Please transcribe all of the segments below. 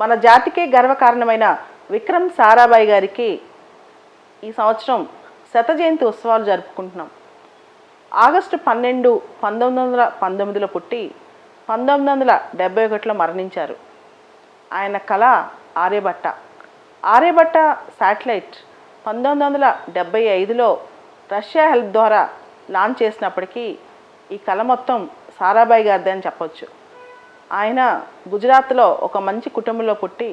మన జాతికే గర్వకారణమైన విక్రమ్ సారాభాయ్ గారికి ఈ సంవత్సరం శత జయంతి ఉత్సవాలు జరుపుకుంటున్నాం. ఆగస్టు 12, 1919లో పుట్టి 1971లో మరణించారు. ఆయన కళ ఆర్యభట్ట. ఆర్యభట్ట శాటిలైట్ 1975లో రష్యా హెల్ప్ ద్వారా లాంచ్ చేసినప్పటికీ ఈ కళ మొత్తం సారాభాయ్ గారిదే అని చెప్పొచ్చు. ఆయన గుజరాత్లో ఒక మంచి కుటుంబంలో పుట్టి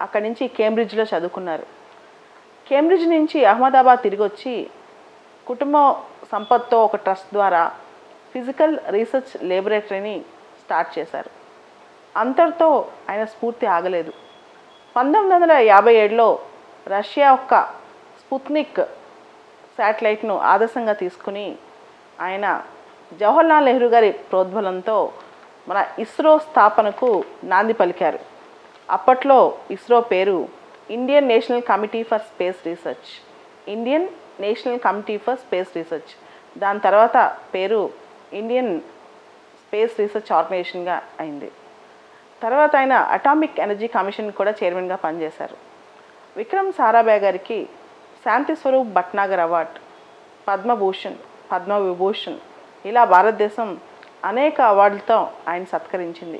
అక్కడి నుంచి కేంబ్రిడ్జ్లో చదువుకున్నారు. కేంబ్రిడ్జ్ నుంచి అహ్మదాబాద్ తిరిగి వచ్చి కుటుంబ సంపత్తో ఒక ట్రస్ట్ ద్వారా ఫిజికల్ రీసెర్చ్ ల్యాబొరేటరీని స్టార్ట్ చేశారు. అంతటితో ఆయన స్ఫూర్తి ఆగలేదు. 1957లో రష్యా యొక్క స్పుత్నిక్ శాటిలైట్ను ఆదర్శంగా తీసుకుని ఆయన జవహర్లాల్ నెహ్రూ గారి ప్రోద్బలంతో మన ఇస్రో స్థాపనకు నాంది పలికారు. అప్పట్లో ఇస్రో పేరు Indian national committee for space research. Indian national committee for space research. దాని తర్వాత పేరు ఇండియన్ స్పేస్ రీసెర్చ్ ఆర్గనైజేషన్గా అయింది. తర్వాత ఆయన అటామిక్ ఎనర్జీ కమిషన్ కూడా చైర్మన్గా పనిచేశారు. విక్రమ్ సారాభాయ్ గారికి శాంతి స్వరూప్ భట్నాగర్ అవార్డ్, పద్మభూషణ్, పద్మవిభూషణ్ ఇలా భారతదేశం అనేక అవార్డులతో ఆయన సత్కరించింది.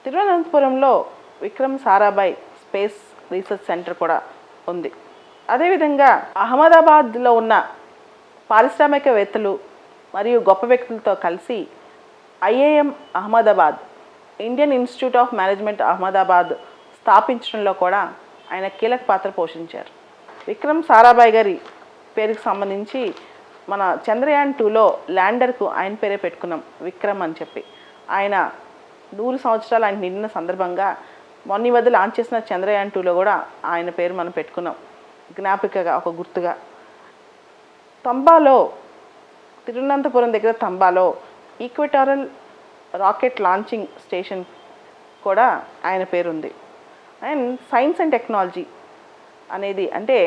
తిరువనంతపురంలో Vikram Sarabhai space research centre కూడా ఉంది. అదేవిధంగా అహ్మదాబాద్లో ఉన్న పారిశ్రామికవేత్తలు మరియు గొప్ప వ్యక్తులతో కలిసి IIM Ahmedabad, Indian institute of management Ahmedabad స్థాపించడంలో కూడా ఆయన కీలక పాత్ర పోషించారు. విక్రమ్ సారాభాయ్ గారి పేరుకు సంబంధించి మన చంద్రయాన్ 2లో ల్యాండర్కు ఆయన పేరే పెట్టుకున్నాం, విక్రమ్ అని చెప్పి. ఆయన 100 సంవత్సరాలు ఆయన నిండిన సందర్భంగా మొన్న మధ్య లాంచ్ చేసిన చంద్రయాన్ 2లో కూడా ఆయన పేరు మనం పెట్టుకున్నాం, జ్ఞాపికగా, ఒక గుర్తుగా. తంబాలో, తిరువనంతపురం దగ్గర తంబాలో ఈక్వెటారల్ రాకెట్ లాంచింగ్ స్టేషన్ కూడా ఆయన పేరుంది. అండ్ సైన్స్ అండ్ టెక్నాలజీ అనేది అంటే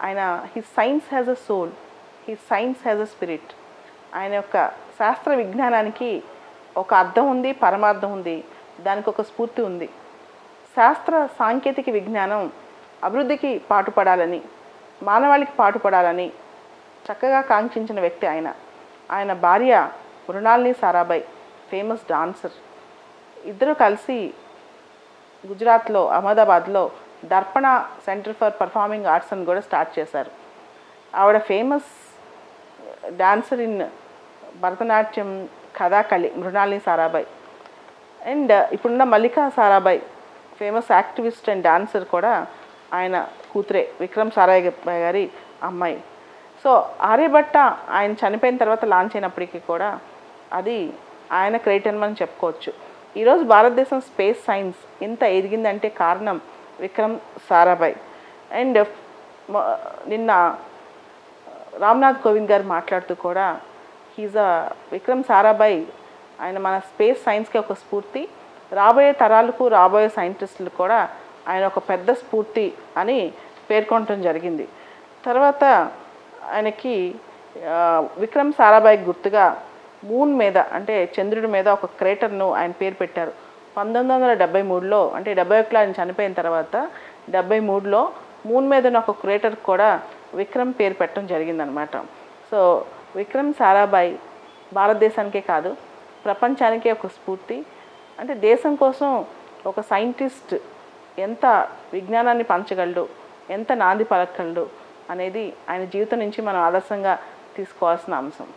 ఆయన his science has a soul, his science has a spirit. ఆయన యొక్క శాస్త్ర విజ్ఞానానికి ఒక అర్థం ఉంది, పరమార్థం ఉంది, దానికి ఒక స్ఫూర్తి ఉంది. శాస్త్ర సాంకేతిక విజ్ఞానం అభివృద్ధికి పాటుపడాలని, మానవాళికి పాటుపడాలని చక్కగా కాంక్షించిన వ్యక్తి ఆయన. ఆయన భార్య మృణాలిని సారాభాయ్ ఫేమస్ డాన్సర్. ఇద్దరు కలిసి గుజరాత్లో అహ్మదాబాద్లో Darpana centre for performing arts అని కూడా స్టార్ట్ చేశారు. ఆవిడ famous dancer in Bharatanatyam, Kathakali Mrinalini Sarabhai. And ఇప్పుడున్న Mallika Sarabhai famous activist and dancer కూడా ఆయన కూతురే, విక్రమ్ సారాభాయ్ గారి అమ్మాయి. సో ఆర్యభట్ట ఆయన చనిపోయిన తర్వాత లాంచ్ అయినప్పటికీ కూడా అది ఆయన క్రెడిట్ అని మనం చెప్పుకోవచ్చు. ఈరోజు భారతదేశం స్పేస్ సైన్స్ ఇంత ఎదిగిందంటే కారణం విక్రమ్ సారాభాయ్. అండ్ నిన్న రామ్నాథ్ కోవింద్ గారు మాట్లాడుతూ కూడా విక్రమ్ సారాభాయ్ ఆయన మన స్పేస్ సైన్స్కి ఒక స్ఫూర్తి, రాబోయే తరాలకు రాబోయే సైంటిస్టులు కూడా ఆయన ఒక పెద్ద స్ఫూర్తి అని పేర్కొనడం జరిగింది. తర్వాత ఆయనకి విక్రమ్ సారాభాయ్ గుర్తుగా మూన్ మీద అంటే చంద్రుడి మీద ఒక క్రేటర్ను ఆయన పేరు పెట్టారు. 1973లో అంటే 71లో ఆయన చనిపోయిన తర్వాత 73లో మూన్ మీద ఉన్న ఒక క్రేటర్ కూడా విక్రమ్ పేరు పెట్టడం జరిగిందనమాట. సో విక్రమ్ సారాభాయ్ భారతదేశానికే కాదు ప్రపంచానికే ఒక స్ఫూర్తి. అంటే దేశం కోసం ఒక సైంటిస్ట్ ఎంత విజ్ఞానాన్ని పంచగలడు, ఎంత నాంది పలకగలడు అనేది ఆయన జీవితం నుంచి మనం ఆదర్శంగా తీసుకోవాల్సిన అంశం.